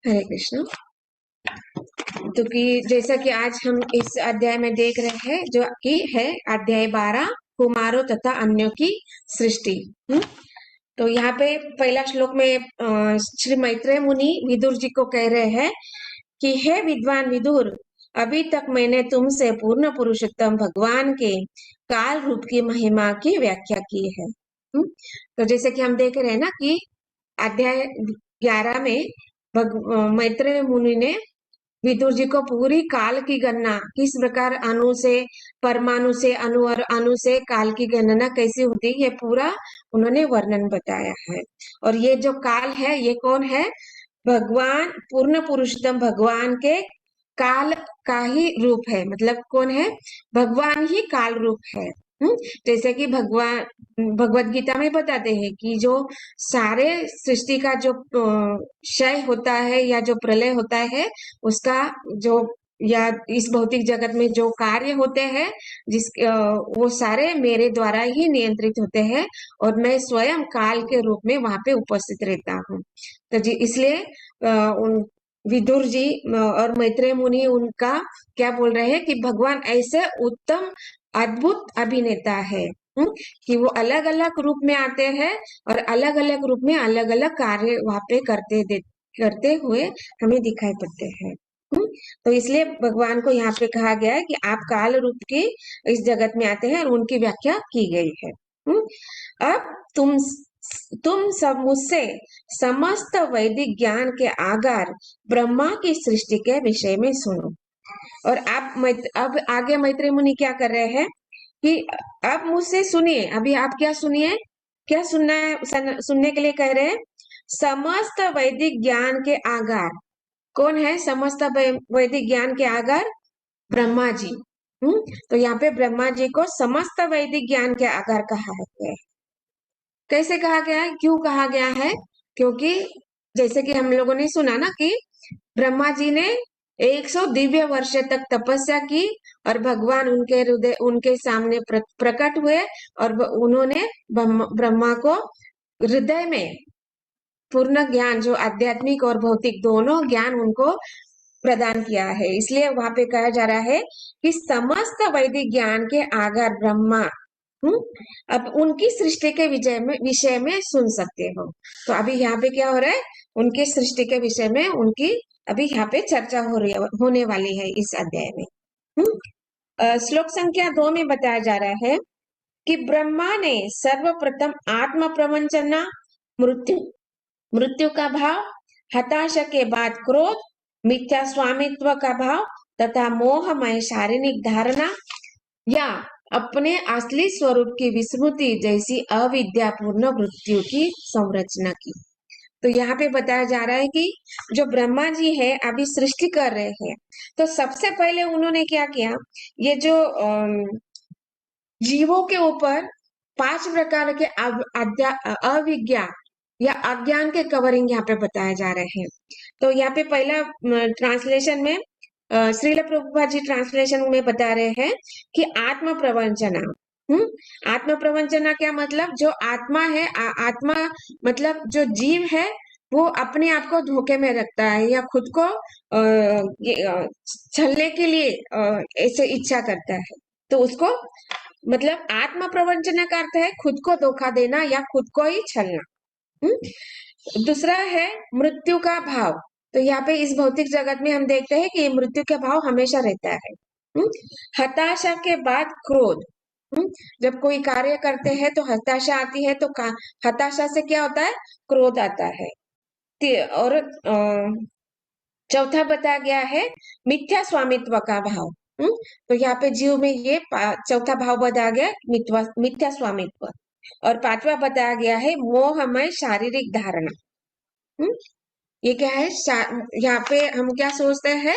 हरे कृष्ण। तो कि जैसा कि आज हम इस अध्याय में देख रहे हैं जो कि है अध्याय 12 कुमारों तथा अन्यों की सृष्टि। तो यहाँ पे पहला श्लोक में श्री मैत्रेय मुनि विदुर जी को कह रहे हैं कि हे विद्वान विदुर, अभी तक मैंने तुमसे पूर्ण पुरुषोत्तम भगवान के काल रूप की महिमा की व्याख्या की है। तो जैसे कि हम देख रहे हैं ना कि अध्याय 11 में मैत्रेय मुनि ने विदुर जी को पूरी काल की गणना किस प्रकार अणु से परमाणु से अणु और अणु से काल की गणना कैसी होती है, ये पूरा उन्होंने वर्णन बताया है। और ये जो काल है ये कौन है? भगवान पूर्ण पुरुषोत्तम भगवान के काल का ही रूप है। मतलब कौन है? भगवान ही काल रूप है। जैसे कि भगवान भगवत गीता में बताते हैं कि जो सारे सृष्टि का जो क्षय होता है या जो प्रलय होता है उसका जो या इस भौतिक जगत में जो कार्य होते हैं वो सारे मेरे द्वारा ही नियंत्रित होते हैं और मैं स्वयं काल के रूप में वहां पे उपस्थित रहता हूँ। तो जी इसलिए उन विदुर जी और मैत्रेय मुनि उनका क्या बोल रहे हैं कि भगवान ऐसे उत्तम अद्भुत अभिनेता है कि वो अलग अलग रूप में आते हैं और अलग अलग रूप में अलग अलग कार्य वहां पे करते हुए हमें दिखाई पड़ते हैं। तो इसलिए भगवान को यहाँ पे कहा गया है कि आप काल रूप के इस जगत में आते हैं और उनकी व्याख्या की गई है। अब तुम सब मुझसे समस्त वैदिक ज्ञान के आगार ब्रह्मा की सृष्टि के विषय में सुनो। और अब आगे मैत्रेय मुनि क्या कर रहे हैं कि अब मुझसे सुनिए। अभी आप क्या सुनिए, क्या सुनना है? सुनने के लिए कह रहे हैं समस्त वैदिक ज्ञान के आगार। कौन है समस्त वैदिक ज्ञान के आगार? ब्रह्मा जी। तो यहाँ पे ब्रह्मा जी को समस्त वैदिक ज्ञान के आगार कहा है। कैसे कहा गया है, क्यों कहा गया है? क्योंकि जैसे कि हम लोगों ने सुना ना कि ब्रह्मा जी ने 100 दिव्य वर्ष तक तपस्या की और भगवान उनके हृदय उनके सामने प्रकट हुए और उन्होंने ब्रह्मा को हृदय में पूर्ण ज्ञान जो आध्यात्मिक और भौतिक दोनों ज्ञान उनको प्रदान किया है। इसलिए वहां पे कहा जा रहा है कि समस्त वैदिक ज्ञान के आगार ब्रह्मा। अब उनकी सृष्टि के विषय में सुन सकते हो। तो अभी यहाँ पे क्या हो रहा है? उनके सृष्टि के विषय में उनकी अभी यहाँ पे चर्चा होने वाली है इस अध्याय में। श्लोक संख्या 2 में बताया जा रहा है कि ब्रह्मा ने सर्वप्रथम आत्म प्रवंचना, मृत्यु मृत्यु का भाव, हताशा के बाद क्रोध, मिथ्या स्वामित्व का भाव तथा मोहमय शारीरिक धारणा या अपने असली स्वरूप की विस्मृति जैसी अविद्यापूर्ण मृत्यु की संरचना की। तो यहाँ पे बताया जा रहा है कि जो ब्रह्मा जी है अभी सृष्टि कर रहे हैं, तो सबसे पहले उन्होंने क्या किया, ये जो जीवों के ऊपर 5 प्रकार के अविज्ञा या अज्ञान के कवरिंग यहाँ पे बताए जा रहे हैं। तो यहाँ पे पहला ट्रांसलेशन में श्रील प्रभुपाद जी ट्रांसलेशन में बता रहे हैं कि आत्म प्रवंचना। आत्म प्रवंचना क्या मतलब? जो आत्मा है आत्मा मतलब जो जीव है वो अपने आप को धोखे में रखता है या खुद को छलने के लिए ऐसे इच्छा करता है, तो उसको मतलब आत्म प्रवंचना का अर्थ है खुद को धोखा देना या खुद को ही छलना। दूसरा है मृत्यु का भाव। तो यहाँ पे इस भौतिक जगत में हम देखते हैं कि मृत्यु का भाव हमेशा रहता है। हताशा के बाद क्रोध। जब कोई कार्य करते हैं तो हताशा आती है, तो हताशा से क्या होता है? क्रोध आता है। और चौथा बताया गया है मिथ्या स्वामित्व का भाव। तो यहाँ पे जीव में ये चौथा भाव बताया गया मिथ्या स्वामित्व। और पांचवा बताया गया है मोहमय शारीरिक धारणा। ये क्या है? यहाँ पे हम क्या सोचते हैं,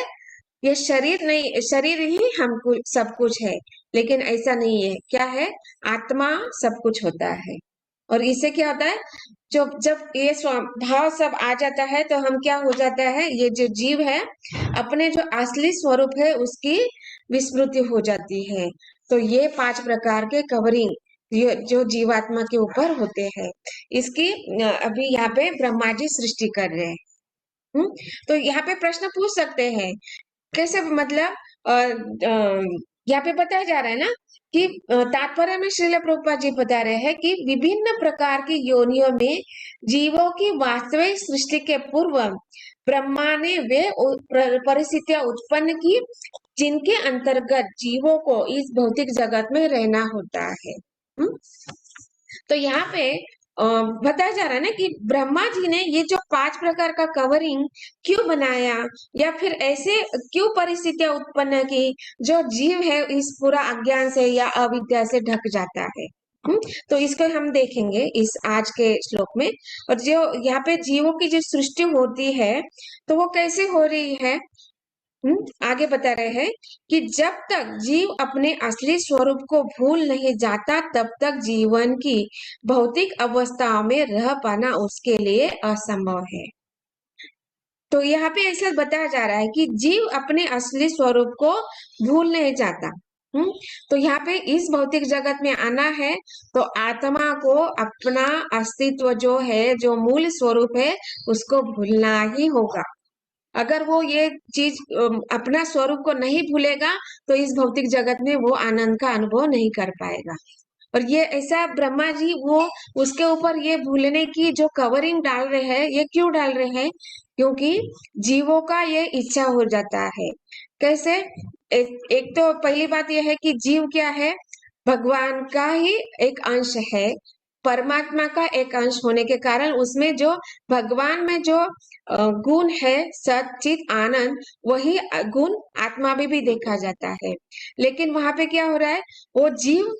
ये शरीर नहीं, शरीर ही हम सब कुछ है, लेकिन ऐसा नहीं है। क्या है? आत्मा सब कुछ होता है। और इससे क्या होता है, जब ये भाव सब आ जाता है तो हम क्या हो जाता है, ये जो जीव है अपने जो असली स्वरूप है उसकी विस्मृति हो जाती है। तो ये 5 प्रकार के कवरिंग ये जो जीवात्मा के ऊपर होते हैं, इसकी अभी यहाँ पे ब्रह्मा जी सृष्टि कर रहे हैं। हम्म तो यहाँ पे प्रश्न पूछ सकते हैं, कैसे मतलब यहाँ पे बताया जा रहा है ना कि तात्पर्य में श्रील प्रभुपाद जी बता रहे हैं कि विभिन्न प्रकार की योनियों में जीवों की वास्तविक सृष्टि के पूर्व ब्रह्मा ने वे परिस्थितियां उत्पन्न की जिनके अंतर्गत जीवों को इस भौतिक जगत में रहना होता है। तो यहाँ पे बताया जा रहा है ना कि ब्रह्मा जी ने ये जो 5 प्रकार का कवरिंग क्यों बनाया, या फिर ऐसे क्यों परिस्थितियां उत्पन्न की जो जीव है इस पूरा अज्ञान से या अविद्या से ढक जाता है। तो इसको हम देखेंगे इस आज के श्लोक में। और जो यहाँ पे जीवों की जो सृष्टि होती है तो वो कैसे हो रही है, आगे बता रहे हैं कि जब तक जीव अपने असली स्वरूप को भूल नहीं जाता तब तक जीवन की भौतिक अवस्थाओं में रह पाना उसके लिए असंभव है। तो यहाँ पे ऐसा बताया जा रहा है कि जीव अपने असली स्वरूप को भूल नहीं जाता। तो यहाँ पे इस भौतिक जगत में आना है तो आत्मा को अपना अस्तित्व जो है, जो मूल स्वरूप है, उसको भूलना ही होगा। अगर वो ये चीज अपना स्वरूप को नहीं भूलेगा तो इस भौतिक जगत में वो आनंद का अनुभव नहीं कर पाएगा। और ये ऐसा ब्रह्मा जी वो उसके ऊपर ये भूलने की जो कवरिंग डाल रहे हैं, ये क्यों डाल रहे हैं? क्योंकि जीवों का ये इच्छा हो जाता है। कैसे? एक तो पहली बात यह है कि जीव क्या है, भगवान का ही एक अंश है, परमात्मा का एक अंश होने के कारण उसमें जो भगवान में जो गुण है सत चित आनंद, वही गुण आत्मा में भी देखा जाता है। लेकिन वहां पे क्या हो रहा है, वो जीव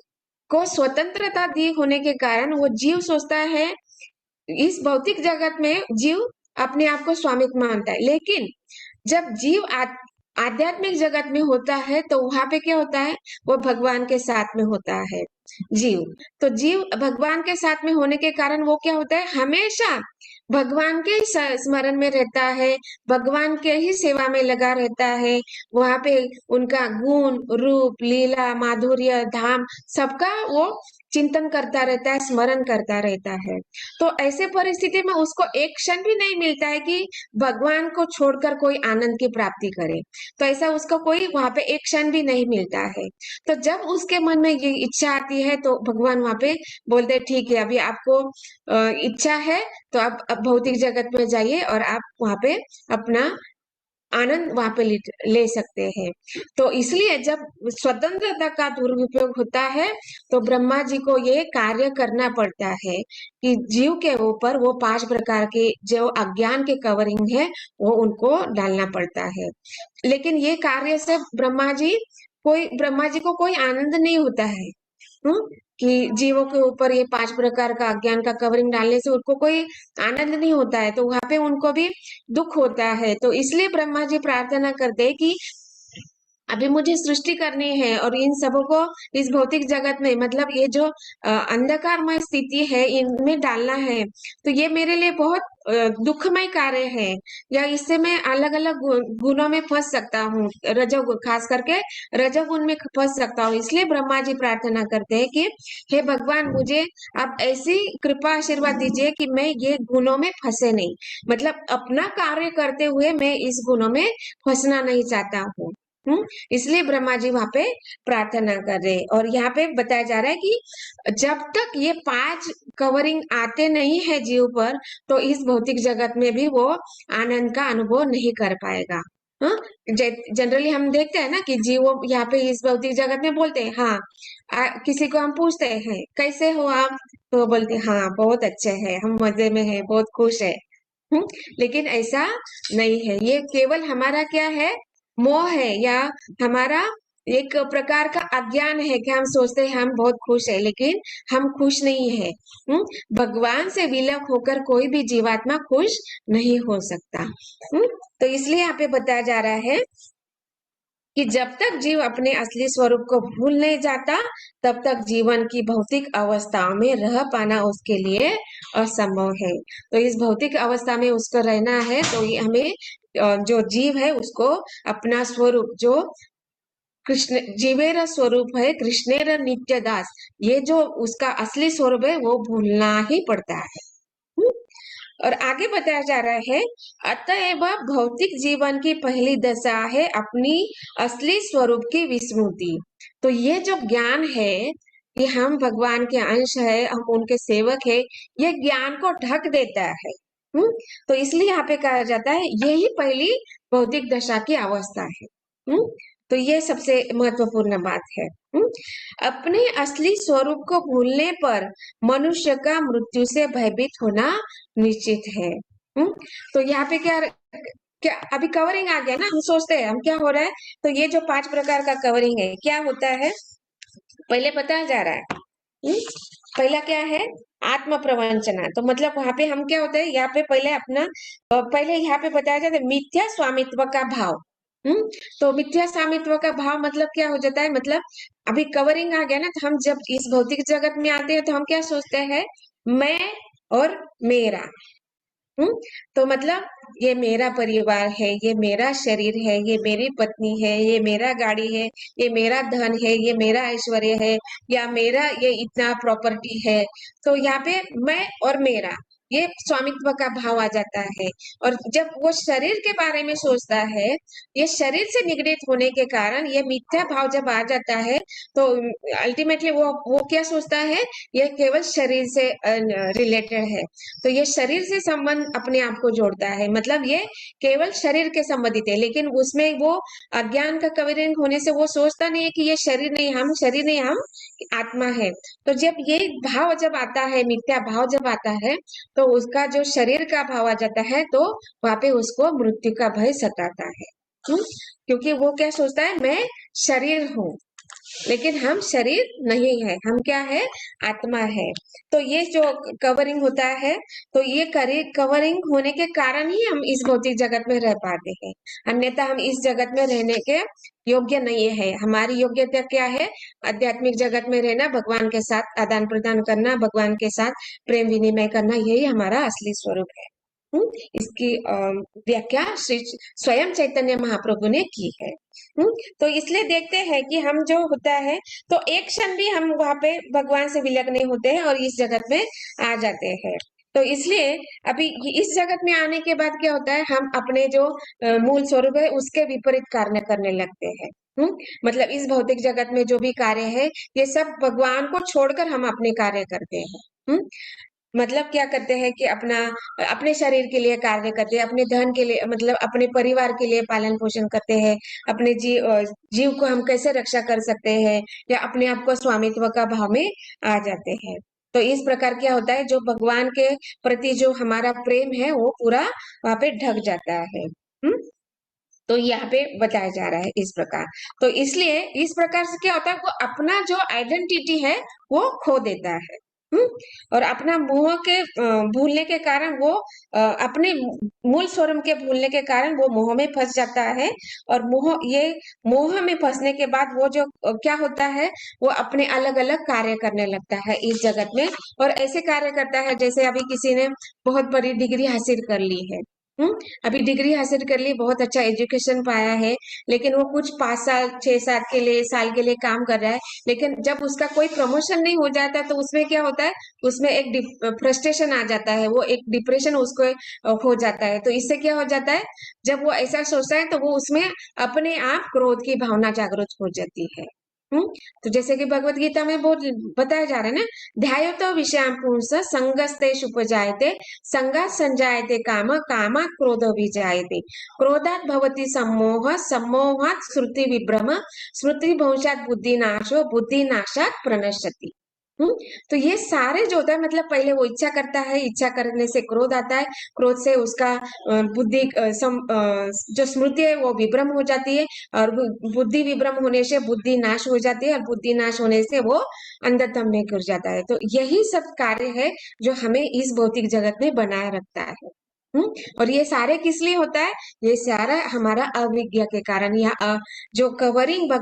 को स्वतंत्रता दी होने के कारण वो जीव सोचता है इस भौतिक जगत में जीव अपने आप को स्वामित्व मानता है। लेकिन जब जीव आध्यात्मिक जगत में होता है तो वहां पे क्या होता है, वो भगवान के साथ में होता है जीव। तो जीव भगवान के साथ में होने के कारण वो क्या होता है, हमेशा भगवान के स्मरण में रहता है, भगवान के ही सेवा में लगा रहता है। वहां पे उनका गुण रूप लीला माधुर्य धाम सबका वो चिंतन करता रहता है, स्मरण करता रहता है। तो ऐसे परिस्थिति में उसको एक क्षण भी नहीं मिलता है कि भगवान को छोड़कर कोई आनंद की प्राप्ति करे। तो ऐसा उसका कोई वहां पे एक क्षण भी नहीं मिलता है। तो जब उसके मन में ये इच्छा आती है तो भगवान वहां पे बोलते ठीक है, अभी आपको इच्छा है तो आप अब भौतिक जगत में जाइए और आप वहां पे अपना आनंद वहां पे ले सकते हैं। तो इसलिए जब स्वतंत्रता का दुरुपयोग होता है तो ब्रह्मा जी को ये कार्य करना पड़ता है कि जीव के ऊपर वो 5 प्रकार के जो अज्ञान के कवरिंग है वो उनको डालना पड़ता है। लेकिन ये कार्य से ब्रह्मा जी को कोई आनंद नहीं होता है। कि जीवों के ऊपर ये 5 प्रकार का अज्ञान का कवरिंग डालने से उनको कोई आनंद नहीं होता है, तो वहां पे उनको भी दुख होता है। तो इसलिए ब्रह्मा जी प्रार्थना करते हैं कि अभी मुझे सृष्टि करनी है और इन सबों को इस भौतिक जगत में, मतलब ये जो अंधकारमय स्थिति है इनमें डालना है, तो ये मेरे लिए बहुत दुखमय कार्य है, या इससे मैं अलग अलग गुणों में फंस सकता हूँ, रजोगुण खास करके रजोगुण में फंस सकता हूँ। इसलिए ब्रह्मा जी प्रार्थना करते हैं कि हे भगवान, मुझे आप ऐसी कृपा आशीर्वाद दीजिए कि मैं ये गुणों में फंसे नहीं, मतलब अपना कार्य करते हुए मैं इस गुणों में फंसना नहीं चाहता हूँ। इसलिए ब्रह्मा जी वहां पे प्रार्थना कर रहे हैं। और यहाँ पे बताया जा रहा है कि जब तक ये 5 कवरिंग आते नहीं है जीव पर तो इस भौतिक जगत में भी वो आनंद का अनुभव नहीं कर पाएगा। जनरली हम देखते हैं ना कि जीव यहाँ पे इस भौतिक जगत में बोलते हैं हाँ, किसी को हम पूछते हैं कैसे हो आप, तो वो बोलते हैं हाँ बहुत अच्छे हैं, हम मजे में हैं, बहुत खुश है। लेकिन ऐसा नहीं है, ये केवल हमारा क्या है, मोह है, या हमारा एक प्रकार का अज्ञान है कि हम सोचते हैं हम बहुत खुश है, लेकिन हम खुश नहीं है। भगवान से विलक होकर कोई भी जीवात्मा खुश नहीं हो सकता। तो इसलिए यहाँ पे बताया जा रहा है कि जब तक जीव अपने असली स्वरूप को भूल नहीं जाता तब तक जीवन की भौतिक अवस्थाओं में रह पाना उसके लिए असंभव है। तो इस भौतिक अवस्था में उसको रहना है तो ये हमें जो जीव है उसको अपना स्वरूप जो कृष्ण जीवेर स्वरूप है, कृष्णेर नित्य दास, ये जो उसका असली स्वरूप है वो भूलना ही पड़ता है। और आगे बताया जा रहा है, अतएव भौतिक जीवन की पहली दशा है अपनी असली स्वरूप की विस्मृति। तो ये जो ज्ञान है कि हम भगवान के अंश है, हम उनके सेवक है, ये ज्ञान को ढक देता है। हम्म तो इसलिए यहाँ पे कहा जाता है यही पहली भौतिक दशा की अवस्था है। हम्म तो ये सबसे महत्वपूर्ण बात है। अपने असली स्वरूप को भूलने पर मनुष्य का मृत्यु से भयभीत होना निश्चित है। तो यहाँ पे क्या क्या अभी कवरिंग आ गया ना, हम सोचते हैं हम क्या हो रहा है। तो ये जो 5 प्रकार का कवरिंग है, क्या होता है पहले बताया जा रहा है। पहला क्या है, आत्म प्रवंचना। तो मतलब वहां पे हम क्या होते हैं, यहाँ पे पहले अपना पहले यहाँ पे बताया जाता है मिथ्या स्वामित्व का भाव। तो मिथ्या स्वामित्व का भाव मतलब क्या हो जाता है, मतलब अभी कवरिंग आ गया ना। तो हम जब इस भौतिक जगत में आते हैं तो हम क्या सोचते हैं, मैं और मेरा। हम्म तो मतलब ये मेरा परिवार है, ये मेरा शरीर है, ये मेरी पत्नी है, ये मेरा गाड़ी है, ये मेरा धन है, ये मेरा ऐश्वर्य है, या मेरा ये इतना प्रॉपर्टी है। तो यहाँ पे मैं और मेरा ये स्वामित्व का भाव आ जाता है। और जब वो शरीर के बारे में सोचता है, ये शरीर से निगडित होने के कारण ये मिथ्या भाव जब आ जाता है, तो अल्टीमेटली वो क्या सोचता है, ये केवल शरीर से रिलेटेड है। तो ये शरीर से संबंध अपने आप को जोड़ता है, मतलब ये केवल शरीर के संबंधित है। लेकिन उसमें वो अज्ञान का कवरिंग होने से वो सोचता नहीं है कि ये शरीर नहीं, हम शरीर नहीं, हम आत्मा है। तो जब ये भाव जब आता है, मिथ्या भाव जब आता है, तो उसका जो शरीर का भाव आ जाता है, तो वहां पे उसको मृत्यु का भय सताता है। क्योंकि वो क्या सोचता है, मैं शरीर हूँ, लेकिन हम शरीर नहीं है, हम क्या है, आत्मा है। तो ये जो कवरिंग होता है, तो ये कवरिंग होने के कारण ही हम इस भौतिक जगत में रह पाते हैं। अन्यथा हम इस जगत में रहने के योग्य नहीं है। हमारी योग्यता क्या है, आध्यात्मिक जगत में रहना, भगवान के साथ आदान प्रदान करना, भगवान के साथ प्रेम विनिमय करना, यही हमारा असली स्वरूप है। इसकी व्याख्या श्री स्वयं चैतन्य महाप्रभु ने की है। तो इसलिए देखते हैं कि हम जो होता है, तो एक क्षण भी हम वहां पे भगवान से विलग नहीं होते हैं और इस जगत में आ जाते हैं। तो इसलिए अभी इस जगत में आने के बाद क्या होता है, हम अपने जो मूल स्वरूप है उसके विपरीत कार्य करने लगते हैं। मतलब इस भौतिक जगत में जो भी कार्य है, ये सब भगवान को छोड़कर हम अपने कार्य करते हैं। मतलब क्या करते हैं कि अपना अपने शरीर के लिए कार्य करते हैं, अपने धन के लिए, मतलब अपने परिवार के लिए पालन पोषण करते हैं, अपने जीव को हम कैसे रक्षा कर सकते हैं, या अपने आप को स्वामित्व का भाव में आ जाते हैं। तो इस प्रकार क्या होता है, जो भगवान के प्रति जो हमारा प्रेम है वो पूरा वहां पे ढक जाता है। तो यहाँ पे बताया जा रहा है इस प्रकार। तो इसलिए इस प्रकार से क्या होता है, वो अपना जो आइडेंटिटी है वो खो देता है। हम्म और अपना मोह के भूलने के कारण वो अपने मूल स्वरूप के भूलने के कारण वो मोह में फंस जाता है। और मोह में फंसने के बाद वो जो क्या होता है, वो अपने अलग अलग कार्य करने लगता है इस जगत में। और ऐसे कार्य करता है जैसे अभी किसी ने बहुत बड़ी डिग्री हासिल कर ली है। अभी डिग्री हासिल कर ली, बहुत अच्छा एजुकेशन पाया है, लेकिन वो कुछ 5 साल 6 साल के लिए काम कर रहा है। लेकिन जब उसका कोई प्रमोशन नहीं हो जाता, तो उसमें क्या होता है, उसमें एक फ्रस्ट्रेशन आ जाता है, वो एक डिप्रेशन उसको हो जाता है। तो इससे क्या हो जाता है, जब वो ऐसा सोचता है, तो वो उसमें अपने आप क्रोध की भावना जागृत हो जाती है। तो जैसे कि भगवत गीता में बहुत बताया जा रहा है ना, ध्यायतो विषयान् पुंस संगस्तेषु उपजायते, संगात् संजायते काम, कामात् क्रोधो विजायते, क्रोधात् भवति सम्मोह, सम्मोहात् स्मृति विभ्रम, स्मृति भ्रंशात् बुद्धिनाशो, बुद्धिनाशात् प्रणश्यति। तो ये सारे जो होता है, मतलब पहले वो इच्छा करता है, इच्छा करने से क्रोध आता है, क्रोध से उसका जो स्मृति है वो विभ्रम हो जाती है, और बुद्धि विभ्रम होने से बुद्धि नाश हो जाती है, और बुद्धि नाश होने से वो अंधतम में गिर जाता है। तो यही सब कार्य है जो हमें इस भौतिक जगत में बनाए रखता है। और ये सारे किस लिए होता है, ये सारा हमारा अविज्ञा के कारण, या जो कवरिंग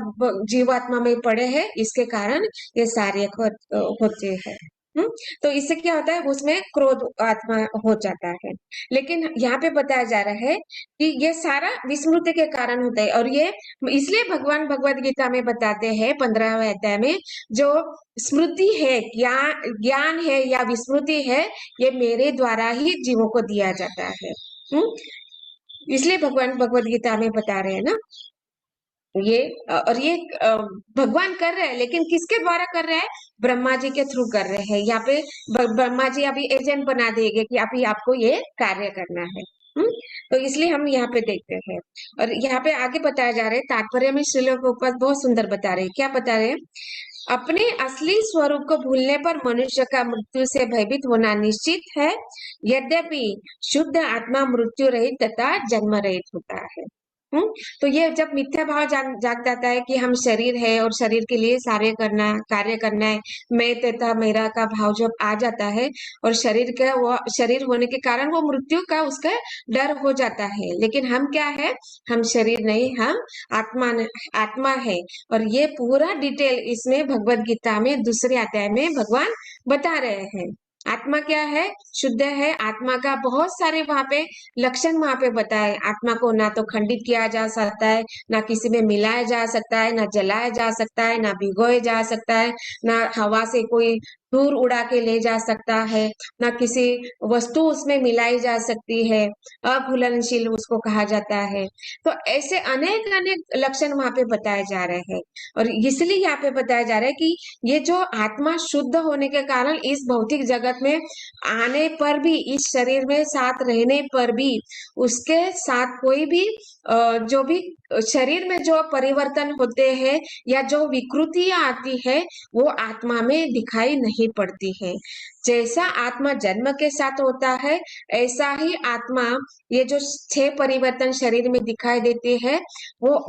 जीवात्मा में पड़े हैं, इसके कारण ये सारे होते हैं। हम्म तो इससे क्या होता है, उसमें क्रोध आत्मा हो जाता है। लेकिन यहाँ पे बताया जा रहा है कि ये सारा विस्मृति के कारण होता है, और ये इसलिए भगवान भगवत गीता में बताते हैं 15वें अध्याय में, जो स्मृति है, ज्ञान है या विस्मृति है, ये मेरे द्वारा ही जीवों को दिया जाता है। इसलिए भगवान भगवत गीता में बता रहे हैं ना ये। और ये भगवान कर रहे हैं, लेकिन किसके द्वारा कर रहे हैं? ब्रह्मा जी के थ्रू कर रहे हैं। यहाँ पे ब्रह्मा जी अभी एजेंट बना देंगे कि अभी आपको ये कार्य करना है। तो इसलिए हम यहाँ पे देखते हैं। और यहाँ पे आगे बताया जा रहा है, तात्पर्य में श्रीलोक प्रभुपाद बहुत सुंदर बता रहे हैं। क्या बता रहे हैं? अपने असली स्वरूप को भूलने पर मनुष्य का मृत्यु से भयभीत होना निश्चित है, यद्यपि शुद्ध आत्मा मृत्यु रहित तथा जन्म रहित होता है। तो ये जब मिथ्या भाव जाग जाता है कि हम शरीर है और शरीर के लिए कार्य करना है, मैं तथा मेरा का भाव जब आ जाता है, और वो शरीर होने के कारण वो मृत्यु का उसका डर हो जाता है। लेकिन हम क्या है? हम शरीर नहीं, हम आत्मा है। और ये पूरा डिटेल इसमें भगवत गीता में दूसरे अध्याय में भगवान बता रहे हैं। आत्मा क्या है? शुद्ध है। आत्मा का बहुत सारे वहां पे लक्षण वहां पे बताए। आत्मा को ना तो खंडित किया जा सकता है, ना किसी में मिलाया जा सकता है, ना जलाया जा सकता है, ना भिगोया जा सकता है, ना हवा से कोई दूर उड़ा के ले जा सकता है, ना किसी वस्तु उसमें मिलाई जा सकती है, अघुलनशील उसको कहा जाता है। तो ऐसे अनेक अनेक लक्षण वहां पे बताए जा रहे हैं। और इसलिए यहाँ पे बताया जा रहा है कि ये जो आत्मा शुद्ध होने के कारण इस भौतिक जगत में आने पर भी, इस शरीर में साथ रहने पर भी, उसके साथ कोई भी जो भी शरीर में जो परिवर्तन होते हैं या जो विकृतियां आती है, वो आत्मा में दिखाई नहीं पड़ती है। जैसा आत्मा जन्म के साथ होता है, ऐसा ही आत्मा, ये जो 6 परिवर्तन शरीर में दिखाई देते हैं, वो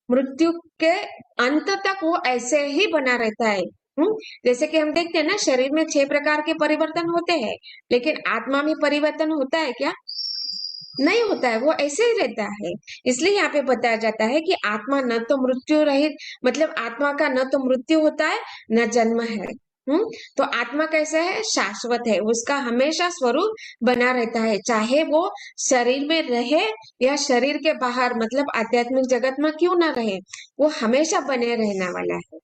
मृत्यु के अंत तक वो ऐसे ही बना रहता है। जैसे कि हम देखते हैं ना, शरीर में 6 प्रकार के परिवर्तन होते हैं, लेकिन आत्मा में परिवर्तन होता है क्या? नहीं होता है, वो ऐसे ही रहता है। इसलिए यहाँ पे बताया जाता है कि आत्मा न तो मृत्यु रहित, मतलब आत्मा का न तो मृत्यु होता है, न जन्म है। तो आत्मा कैसा है? शाश्वत है। उसका हमेशा स्वरूप बना रहता है, चाहे वो शरीर में रहे या शरीर के बाहर, मतलब आध्यात्मिक जगत में क्यों ना रहे, वो हमेशा बने रहने वाला है।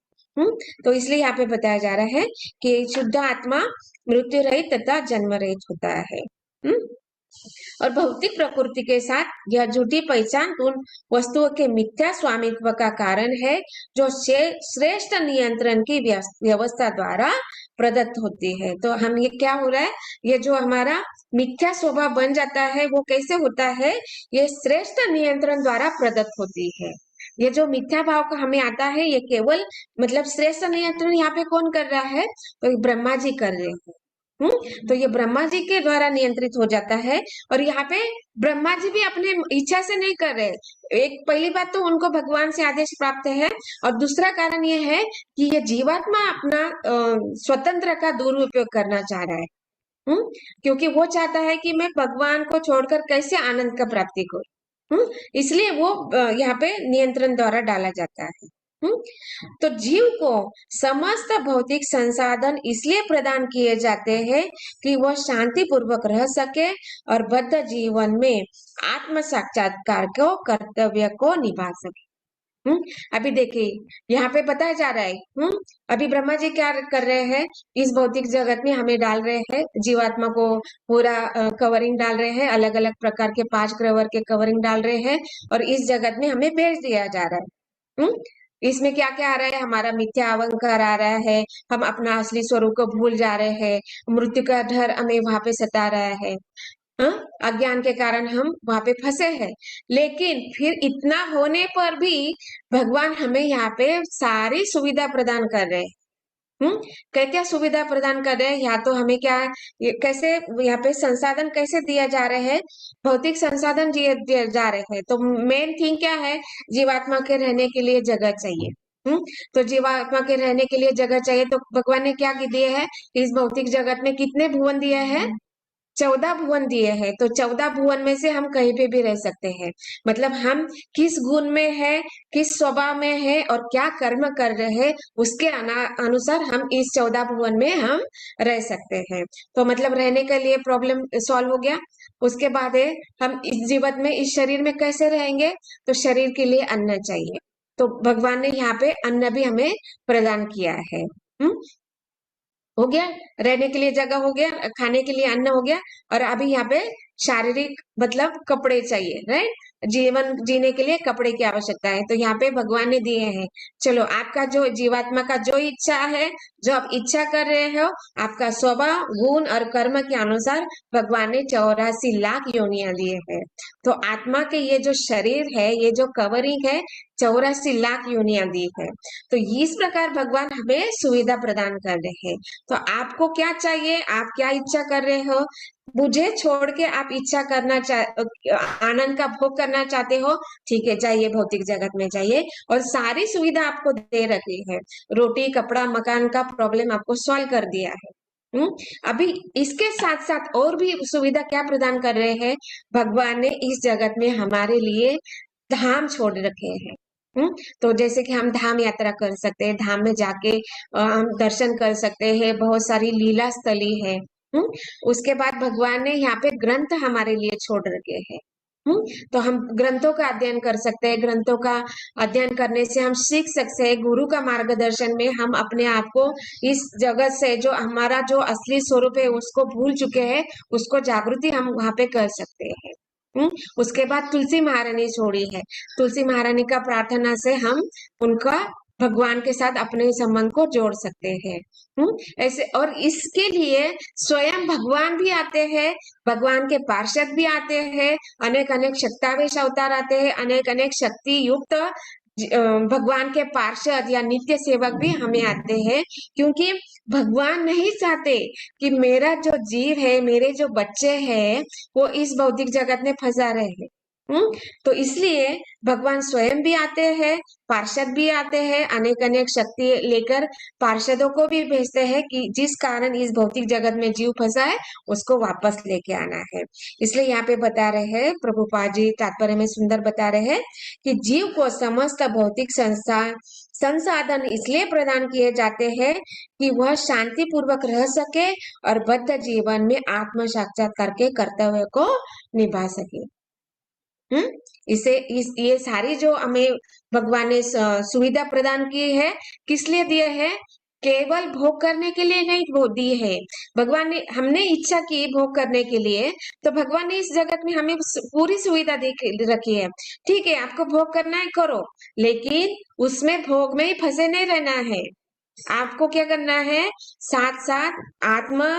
तो इसलिए यहाँ पे बताया जा रहा है कि शुद्ध आत्मा मृत्यु रहित तथा जन्म रहित होता है। और भौतिक प्रकृति के साथ यह झूठी पहचान उन वस्तुओं के मिथ्या स्वामित्व का कारण है, जो श्रेष्ठ नियंत्रण की व्यवस्था द्वारा प्रदत्त होती है। तो हम ये क्या हो रहा है, ये जो हमारा मिथ्या स्वभाव बन जाता है, वो कैसे होता है? ये श्रेष्ठ नियंत्रण द्वारा प्रदत्त होती है। ये जो मिथ्या भाव का हमें आता है, ये केवल मतलब श्रेष्ठ नियंत्रण यहाँ पे कौन कर रहा है? तो ब्रह्मा जी कर रहे हैं। तो ये ब्रह्मा जी के द्वारा नियंत्रित हो जाता है। और यहाँ पे ब्रह्मा जी भी अपने इच्छा से नहीं कर रहे। एक पहली बात तो उनको भगवान से आदेश प्राप्त है, और दूसरा कारण ये है कि ये जीवात्मा अपना स्वतंत्र का दुरुपयोग करना चाह रहा है। क्योंकि वो चाहता है कि मैं भगवान को छोड़कर कैसे आनंद का प्राप्ति करूं। इसलिए वो यहाँ पे नियंत्रण द्वारा डाला जाता है। तो जीव को समस्त भौतिक संसाधन इसलिए प्रदान किए जाते हैं कि वह शांति पूर्वक रह सके और बद्ध जीवन में आत्म साक्षात्कार को कर्तव्य को निभा सके। अभी देखिए यहाँ पे बताया जा रहा है। अभी ब्रह्मा जी क्या कर रहे हैं? इस भौतिक जगत में हमें डाल रहे हैं, जीवात्मा को पूरा कवरिंग डाल रहे हैं, अलग अलग प्रकार के 5 ग्रह के कवरिंग डाल रहे हैं, और इस जगत में हमें भेज दिया जा रहा है। इसमें क्या क्या आ रहा है? हमारा मिथ्या अहंकार आ रहा है, हम अपना असली स्वरूप को भूल जा रहे हैं, मृत्यु का डर हमें वहां पे सता रहा है। अज्ञान के कारण हम वहां पे फंसे हैं। लेकिन फिर इतना होने पर भी भगवान हमें यहाँ पे सारी सुविधा प्रदान कर रहे हैं। क्या क्या सुविधा प्रदान कर रहे हैं? या तो हमें क्या, कैसे यहाँ पे संसाधन कैसे दिया जा रहे हैं? भौतिक संसाधन दिए जा रहे हैं। तो मेन थिंग क्या है? जीवात्मा के रहने के लिए जगह चाहिए। तो जीवात्मा के रहने के लिए जगह चाहिए, तो भगवान ने क्या दिए है? इस भौतिक जगत में कितने भुवन दिए हैं? 14 भुवन दिए हैं, तो 14 भुवन में से हम कहीं पे भी रह सकते हैं। मतलब हम किस गुण में है, किस स्वभाव में है और क्या कर्म कर रहे हैं, उसके अनुसार हम इस 14 भुवन में हम रह सकते हैं। तो मतलब रहने के लिए प्रॉब्लम सॉल्व हो गया। उसके बाद है हम इस जीवन में, इस शरीर में कैसे रहेंगे, तो शरीर के लिए अन्न चाहिए। तो भगवान ने यहाँ पे अन्न भी हमें प्रदान किया है। हो गया, रहने के लिए जगह हो गया, खाने के लिए अन्न हो गया, और अभी यहाँ पे शारीरिक मतलब कपड़े चाहिए, राइट। जीवन जीने के लिए कपड़े की आवश्यकता है, तो यहाँ पे भगवान ने दिए हैं। चलो, आपका जो जीवात्मा का जो इच्छा है, जो आप इच्छा कर रहे हो, आपका स्वभाव, गुण और कर्म के अनुसार भगवान ने 84 लाख योनियां दिए हैं। तो आत्मा के ये जो शरीर है, ये जो कवरिंग है, 84 लाख योनियां दी है। तो इस प्रकार भगवान हमें सुविधा प्रदान कर रहे हैं। तो आपको क्या चाहिए, आप क्या इच्छा कर रहे हो, मुझे छोड़ के आप इच्छा करना आनंद का भोग करना चाहते हो, ठीक है, जाइए भौतिक जगत में जाइए, और सारी सुविधा आपको दे रखी है। रोटी, कपड़ा, मकान का प्रॉब्लम आपको सॉल्व कर दिया है। अभी इसके साथ साथ और भी सुविधा क्या प्रदान कर रहे हैं, भगवान ने इस जगत में हमारे लिए धाम छोड़ रखे हैं। तो जैसे कि हम धाम यात्रा कर सकते हैं, धाम में जाके हम दर्शन कर सकते हैं, बहुत सारी लीला स्थली है। उसके बाद भगवान ने यहाँ पे ग्रंथ हमारे लिए छोड़ रखे हैं। तो हम ग्रंथों का अध्ययन कर सकते हैं, ग्रंथों का अध्ययन करने से हम सीख सकते हैं, गुरु का मार्गदर्शन में हम अपने आप को इस जगत से, जो हमारा जो असली स्वरूप है उसको भूल चुके हैं, उसको जागृति हम वहां पे कर सकते हैं। उसके बाद तुलसी महारानी छोड़ी है, तुलसी महारानी का प्रार्थना से हम उनका भगवान के साथ अपने संबंध को जोड़ सकते हैं। ऐसे, और इसके लिए स्वयं भगवान भी आते हैं, भगवान के पार्षद भी आते हैं, अनेक अनेक शक्तावेश अवतार आते हैं, अनेक अनेक शक्ति युक्त भगवान के पार्षद या नित्य सेवक भी हमें आते हैं, क्योंकि भगवान नहीं चाहते कि मेरा जो जीव है, मेरे जो बच्चे हैं, वो इस भौतिक जगत में फंसा रहे। तो इसलिए भगवान स्वयं भी आते हैं, पार्षद भी आते हैं, अनेक अनेक शक्ति लेकर पार्षदों को भी भेजते हैं कि जिस कारण इस भौतिक जगत में जीव फंसा है, उसको वापस लेके आना है। इसलिए यहाँ पे बता रहे हैं प्रभुपाद जी, तात्पर्य में सुंदर बता रहे हैं कि जीव को समस्त भौतिक संसाधन इसलिए प्रदान किए जाते हैं कि वह शांति पूर्वक रह सके और बद्ध जीवन में आत्म साक्षात्कार के कर्तव्य को निभा सके। ये सारी जो हमें भगवान ने सुविधा प्रदान की है, किस लिए दिए है, केवल भोग करने के लिए नहीं वो दी है। भगवान ने, हमने इच्छा की भोग करने के लिए, तो भगवान ने इस जगत में हमें पूरी सुविधा दे रखी है। ठीक है, आपको भोग करना है करो, लेकिन उसमें भोग में ही फंसे नहीं रहना है। आपको क्या करना है, साथ साथ आत्म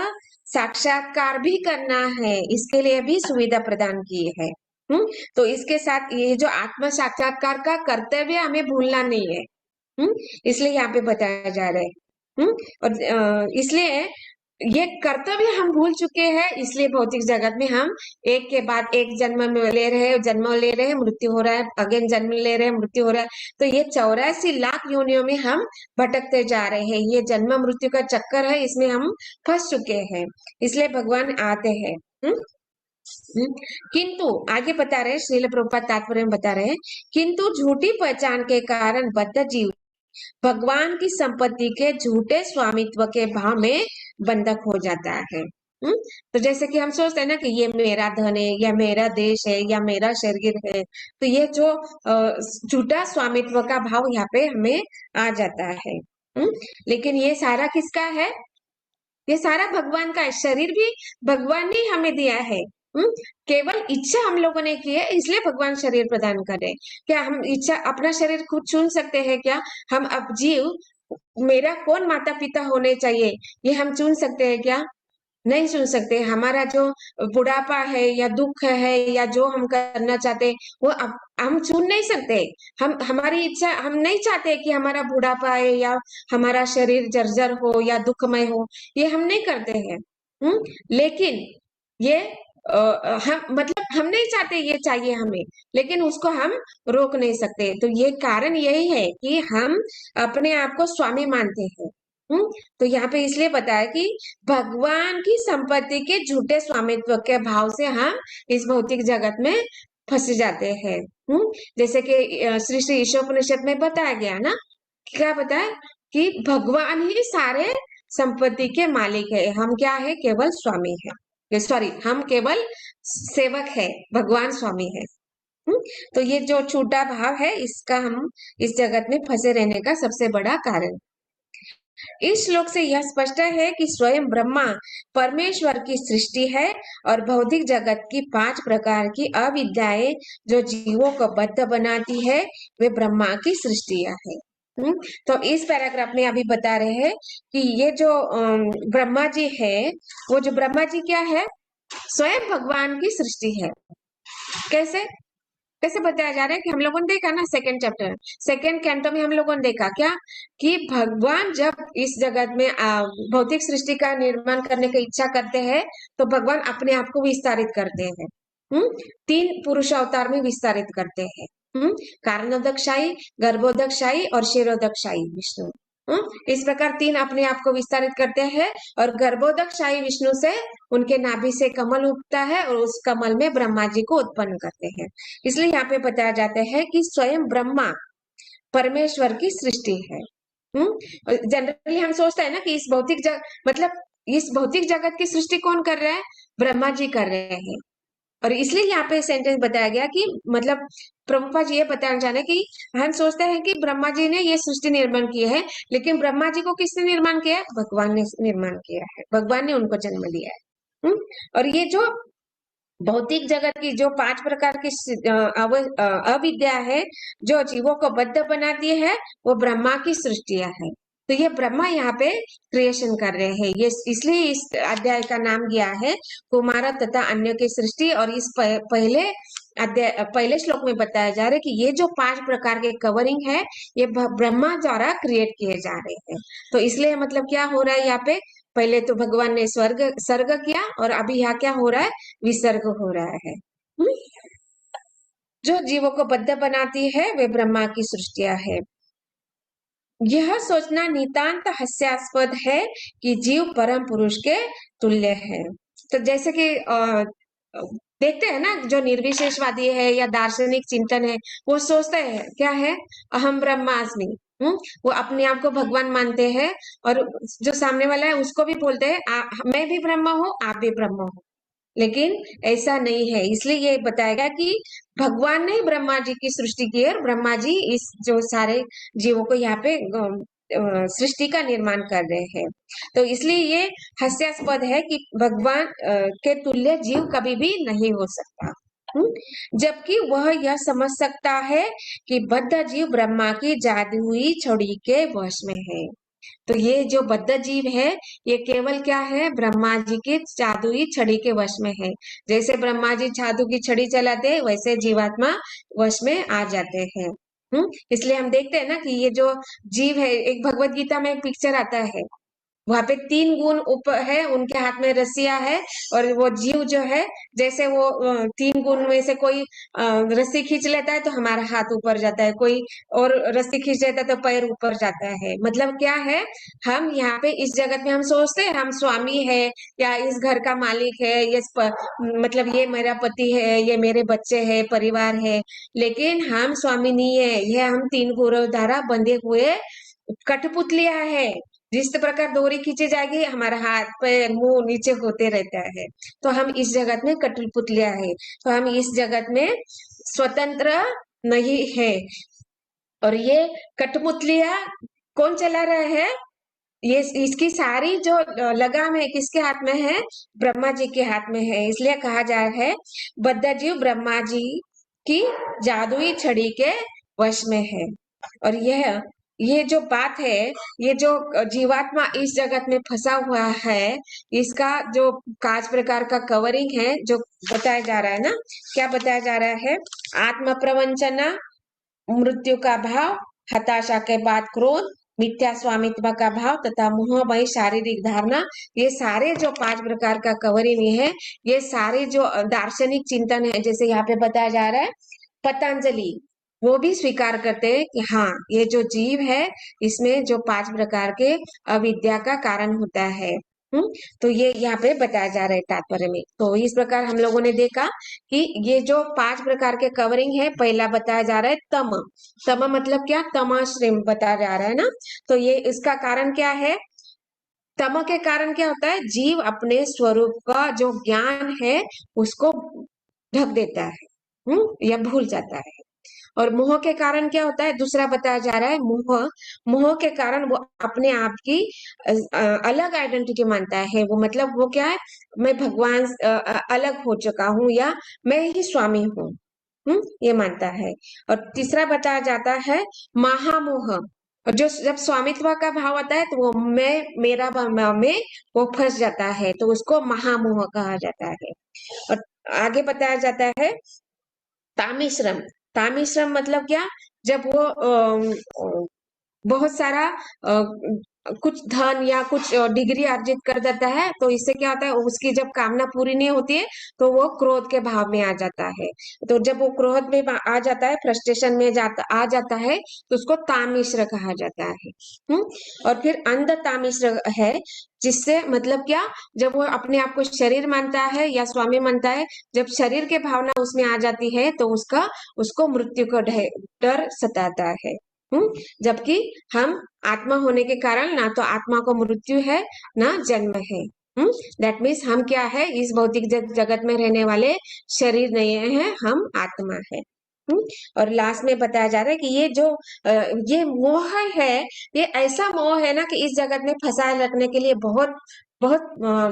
साक्षात्कार भी करना है, इसके लिए भी सुविधा प्रदान की है। तो इसके साथ ये जो आत्म साक्षात्कार का कर्तव्य हमें भूलना नहीं है। इसलिए यहाँ पे बताया जा रहा है। और इसलिए ये कर्तव्य हम भूल चुके हैं, इसलिए भौतिक जगत में हम एक के बाद एक जन्म में ले रहे हैं, जन्म ले रहे हैं, मृत्यु हो रहा है, अगेन जन्म ले रहे हैं, मृत्यु हो रहा है। तो ये 84 लाख योनियों में हम भटकते जा रहे हैं, ये जन्म मृत्यु का चक्कर है, इसमें हम फंस चुके हैं, इसलिए भगवान आते हैं। किंतु आगे बता रहे, श्रील प्रभुपाद तात्पर्य में बता रहे हैं, किंतु झूठी पहचान के कारण बद्ध जीव भगवान की संपत्ति के झूठे स्वामित्व के भाव में बंधक हो जाता है। तो जैसे कि हम सोचते हैं ना कि ये मेरा धन है, या मेरा देश है, या मेरा शरीर है, तो ये जो झूठा स्वामित्व का भाव यहाँ पे हमें आ जाता है। लेकिन ये सारा किसका है, ये सारा भगवान का है, शरीर भी भगवान ने हमें दिया है। केवल इच्छा हम लोगों ने की है, इसलिए भगवान शरीर प्रदान कर रहे हैं। क्या हम इच्छा अपना शरीर खुद चुन सकते हैं क्या, हम अब जीव मेरा कौन माता पिता होने चाहिए, ये हम चुन सकते हैं क्या, नहीं चुन सकते। हमारा जो बुढ़ापा है या दुख है या जो हम करना चाहते वो अब हम चुन नहीं सकते। हम हमारी इच्छा, हम नहीं चाहते कि हमारा बुढ़ापा है या हमारा शरीर जर्जर हो या दुखमय हो, ये हम नहीं करते हैं। लेकिन ये हम मतलब हम नहीं चाहते ये चाहिए हमें, लेकिन उसको हम रोक नहीं सकते। तो ये कारण यही है कि हम अपने आप को स्वामी मानते हैं। तो यहाँ पे इसलिए बताया कि भगवान की संपत्ति के झूठे स्वामित्व के भाव से हम इस भौतिक जगत में फंस जाते हैं। जैसे कि श्री श्री ईशोपनिषद में बताया गया ना, क्या बताया कि भगवान ही सारे संपत्ति के मालिक है, हम क्या है, केवल स्वामी है, सॉरी हम केवल सेवक है, भगवान स्वामी है। तो ये जो छूटा भाव है, इसका हम इस जगत में फंसे रहने का सबसे बड़ा कारण। इस श्लोक से यह स्पष्ट है कि स्वयं ब्रह्मा परमेश्वर की सृष्टि है और भौतिक जगत की 5 प्रकार की अविद्याएं जो जीवों को बद्ध बनाती है, वे ब्रह्मा की सृष्टियां है। तो इस पैराग्राफ में अभी बता रहे हैं कि ये जो ब्रह्मा जी है, वो जो ब्रह्मा जी क्या है, स्वयं भगवान की सृष्टि है। कैसे कैसे बताया जा रहा है कि हम लोगों ने देखा ना, सेकेंड कैंटो में हम लोगों ने देखा क्या कि भगवान जब इस जगत में भौतिक सृष्टि का निर्माण करने की इच्छा करते हैं, तो भगवान अपने आप को विस्तारित करते हैं। 3 पुरुष अवतार में विस्तारित करते हैं। कारणोदकशाही, गर्भोदकशाही और क्षीरोदकशाही विष्णु। इस प्रकार 3 अपने आप को विस्तारित करते हैं और गर्भोदकशाही विष्णु से उनके नाभि से कमल उगता है और उस कमल में ब्रह्मा जी को उत्पन्न करते हैं। इसलिए यहाँ पे बताया जाता है कि स्वयं ब्रह्मा परमेश्वर की सृष्टि है। जनरली हम सोचते हैं ना कि मतलब इस भौतिक जगत की सृष्टि कौन कर रहा है, ब्रह्मा जी कर रहे हैं। और इसलिए यहाँ पे सेंटेंस बताया गया कि मतलब प्रभुपाद जी ये बताना चाह रहे कि हम सोचते हैं कि ब्रह्मा जी ने ये सृष्टि निर्माण की है, लेकिन ब्रह्मा जी को किसने निर्माण किया है, भगवान ने निर्माण किया है, भगवान ने उनको जन्म दिया है। और ये जो भौतिक जगत की जो 5 प्रकार की अविद्या है जो जीवों को बद्ध बनाती है, वो ब्रह्मा की सृष्टियां है। तो ये ब्रह्मा यहाँ पे क्रिएशन कर रहे हैं, ये इसलिए इस अध्याय का नाम गया है कुमार तथा अन्य की सृष्टि। और इस पहले श्लोक में बताया जा रहा है कि ये जो 5 प्रकार के कवरिंग है, ये ब्रह्मा द्वारा क्रिएट किए जा रहे हैं। तो इसलिए मतलब क्या हो रहा है यहाँ पे, पहले तो भगवान ने सर्ग किया और अभी यहाँ क्या हो रहा है, विसर्ग हो रहा है। जो जीवों को बद्ध बनाती है, वे ब्रह्मा की सृष्टियां है। यह सोचना नितांत हास्यास्पद है कि जीव परम पुरुष के तुल्य है। तो जैसे कि देखते हैं ना, जो निर्विशेषवादी है या दार्शनिक चिंतन है, वो सोचते हैं क्या है, अहम ब्रह्मास्मि। वो अपने आप को भगवान मानते हैं और जो सामने वाला है उसको भी बोलते हैं मैं भी ब्रह्म हूँ, आप भी ब्रह्म हो। लेकिन ऐसा नहीं है, इसलिए ये बताएगा कि भगवान ने ब्रह्मा जी की सृष्टि की और ब्रह्मा जी इस जो सारे जीवों को यहाँ पे सृष्टि का निर्माण कर रहे हैं। तो इसलिए ये हास्यास्पद है कि भगवान के तुल्य जीव कभी भी नहीं हो सकता। जबकि वह यह समझ सकता है कि बद्ध जीव ब्रह्मा की जादुई छड़ी के वश में है। तो ये जो बद्ध जीव है, ये केवल क्या है, ब्रह्मा जी की जादुई छड़ी के वश में है। जैसे ब्रह्मा जी जादू की छड़ी चलाते हैं, वैसे जीवात्मा वश में आ जाते हैं। इसलिए हम देखते हैं ना कि ये जो जीव है, एक भगवत गीता में एक पिक्चर आता है, वहां पे 3 गुण है, उनके हाथ में रस्सियां है और वो जीव जो है, जैसे वो 3 गुण में से कोई रस्सी खींच लेता है तो हमारा हाथ ऊपर जाता है, कोई और रस्सी खींच लेता है तो पैर ऊपर जाता है। मतलब क्या है, हम यहाँ पे इस जगत में हम सोचते हैं हम स्वामी है या इस घर का मालिक है, मतलब ये मेरा पति है, ये मेरे बच्चे है, परिवार है, लेकिन हम स्वामी नहीं है, ये हम 3 गुणों द्वारा बंधे हुए कठपुतलियां है। जिस प्रकार डोरी खींची जाएगी, हमारा हाथ पैर मुंह नीचे होते रहता है, तो हम इस जगत में कठपुतलियां है, तो हम इस जगत में स्वतंत्र नहीं है। और ये कठपुतलियां कौन चला रहा है, ये इसकी सारी जो लगाम है किसके हाथ में है, ब्रह्मा जी के हाथ में है। इसलिए कहा जा रहा है बद्ध जीव ब्रह्मा जी की जादुई छड़ी के वश में है। और ये जो बात है, ये जो जीवात्मा इस जगत में फंसा हुआ है, इसका जो 5 प्रकार का कवरिंग है जो बताया जा रहा है ना, क्या बताया जा रहा है, आत्म प्रवंचना, मृत्यु का भाव, हताशा के बाद क्रोध, मिथ्या स्वामित्व का भाव तथा मोहमयी शारीरिक धारणा, ये सारे जो 5 प्रकार का कवरिंग है, ये सारे जो दार्शनिक चिंतन है, जैसे यहाँ पे बताया जा रहा है पतंजलि वो भी स्वीकार करते हैं कि हाँ, ये जो जीव है इसमें जो 5 प्रकार के अविद्या का कारण होता है। तो ये यहाँ पे बताया जा रहा है तात्पर्य में। तो इस प्रकार हम लोगों ने देखा कि ये जो 5 प्रकार के कवरिंग है, पहला बताया जा रहा है तम। तम मतलब क्या? तमाश्रम बताया जा रहा है ना। तो ये इसका कारण क्या है? तम के कारण क्या होता है? जीव अपने स्वरूप का जो ज्ञान है उसको ढक देता है, या भूल जाता है। और मोह के कारण क्या होता है? दूसरा बताया जा रहा है मोह। मोह के कारण वो अपने आप की अलग आइडेंटिटी मानता है। वो मतलब वो क्या है? मैं भगवान अलग हो चुका हूँ, या मैं ही स्वामी हूँ, ये मानता है। और तीसरा बताया जाता है महामोह। और जो जब स्वामित्व का भाव आता है तो वो मैं मेरा में वो फंस जाता है, तो उसको महामोह कहा जाता है। और आगे बताया जाता है तामिश्रम। तामिश्रम मतलब क्या? जब वो बहुत सारा कुछ धन या कुछ डिग्री अर्जित कर देता है, तो इससे क्या होता है? उसकी जब कामना पूरी नहीं होती है तो वो क्रोध के भाव में आ जाता है। तो जब वो क्रोध में आ जाता है, फ्रस्ट्रेशन में आ जाता है, तो उसको तामिश्र कहा जाता है। और फिर अंध तामिश्र है, जिससे मतलब क्या? जब वो अपने आप को शरीर मानता है या स्वामी मानता है, जब शरीर के भावना उसमें आ जाती है तो उसको मृत्यु का डर सताता है। जबकि हम आत्मा होने के कारण ना तो आत्मा को मृत्यु है ना जन्म है। दैट मीन्स हम क्या है? इस भौतिक जगत में रहने वाले शरीर नहीं है, हम आत्मा है। और लास्ट में बताया जा रहा है कि ये जो ये मोह है, ये ऐसा मोह है ना कि इस जगत में फंसाए रखने के लिए बहुत बहुत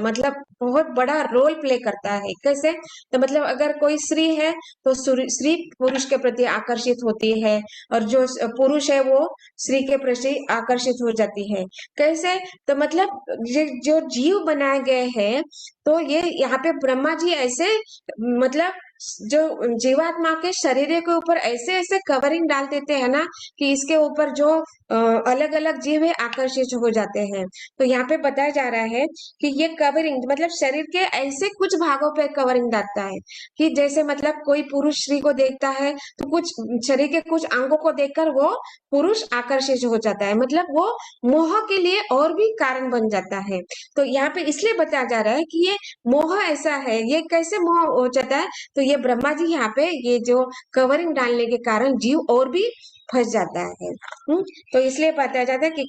मतलब बहुत बड़ा रोल प्ले करता है। कैसे? तो मतलब अगर कोई स्त्री है तो स्त्री पुरुष के प्रति आकर्षित होती है, और जो पुरुष है वो स्त्री के प्रति आकर्षित हो जाती है। कैसे? तो मतलब ये जो जीव बनाए गए हैं, तो ये यहाँ पे ब्रह्मा जी ऐसे मतलब जो जीवात्मा के शरीर के ऊपर ऐसे ऐसे कवरिंग डाल देते हैं ना कि इसके ऊपर जो अलग अलग जीव है आकर्षित हो जाते हैं। तो यहाँ पे बताया जा रहा है कि ये कवरिंग मतलब शरीर के ऐसे कुछ भागों पे कवरिंग डालता है कि जैसे मतलब कोई पुरुष स्त्री को देखता है तो कुछ शरीर के कुछ अंगों को देखकर वो पुरुष आकर्षित हो जाता है, मतलब वो मोह के लिए और भी कारण बन जाता है। तो यहाँ पे इसलिए बताया जा रहा है कि ये मोह ऐसा है। ये कैसे मोह हो जाता है? तो ये ब्रह्मा जी यहाँ पे ये जो कवरिंग डालने के कारण जीव और भी फंस जाता है। तो इसलिए बताया जाता है कि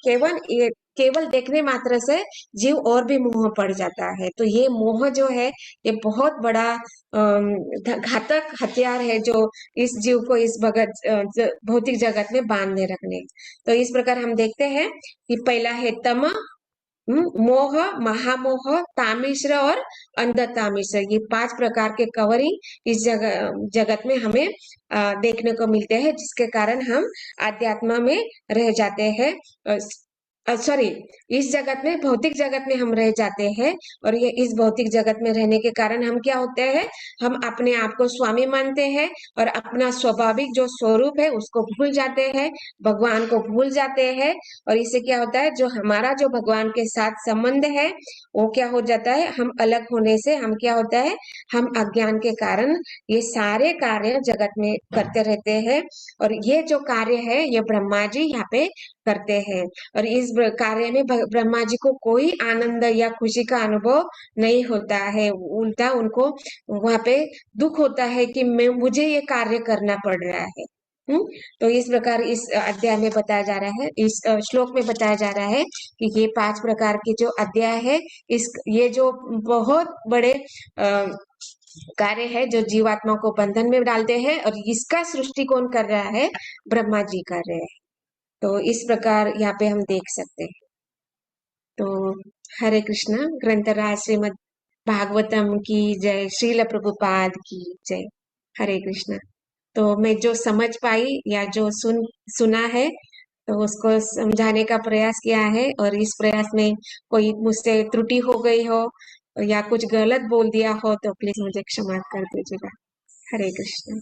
केवल देखने मात्र से जीव और भी मोह पड़ जाता है। तो ये मोह जो है ये बहुत बड़ा घातक हथियार है जो इस जीव को इस भौतिक जगत में बांधे रखने। तो इस प्रकार हम देखते हैं कि पहला है तम, मोह, महामोह, तामिश्र और अंधतामिश्र। ये 5 प्रकार के कवरिंग इस जगत में हमें देखने को मिलते हैं, जिसके कारण हम आध्यात्म में रह जाते हैं। सॉरी, इस जगत में भौतिक जगत में हम रह जाते हैं, और ये इस भौतिक जगत में रहने के कारण हम क्या होते हैं? हम अपने आप को स्वामी मानते हैं और अपना स्वाभाविक जो स्वरूप है उसको भूल जाते हैं, भगवान को भूल जाते हैं। और इससे क्या होता है? जो हमारा जो भगवान के साथ संबंध है वो क्या हो जाता है? हम अलग होने से हम क्या होता है? हम अज्ञान के कारण ये सारे कार्य जगत में करते रहते हैं, और ये जो कार्य है ये ब्रह्मा जी यहाँ पे करते हैं। और इस कार्य में ब्रह्मा जी को कोई आनंद या खुशी का अनुभव नहीं होता है, उल्टा उनको वहां पे दुख होता है कि मुझे ये कार्य करना पड़ रहा है। तो इस प्रकार इस अध्याय में बताया जा रहा है, इस श्लोक में बताया जा रहा है कि ये 5 प्रकार के जो अध्याय है, ये जो बहुत बड़े कार्य है जो जीवात्मा को बंधन में डालते हैं, और इसका सृष्टि कौन कर रहा है? ब्रह्मा जी कर रहे हैं। तो इस प्रकार यहाँ पे हम देख सकते हैं। तो हरे कृष्णा। ग्रंथराज श्रीमद् भागवतम की जय, श्रील प्रभुपाद की जय। हरे कृष्णा। तो मैं जो समझ पाई या जो सुना है तो उसको समझाने का प्रयास किया है, और इस प्रयास में कोई मुझसे त्रुटि हो गई हो या कुछ गलत बोल दिया हो तो प्लीज मुझे क्षमा कर दीजिएगा। हरे कृष्ण।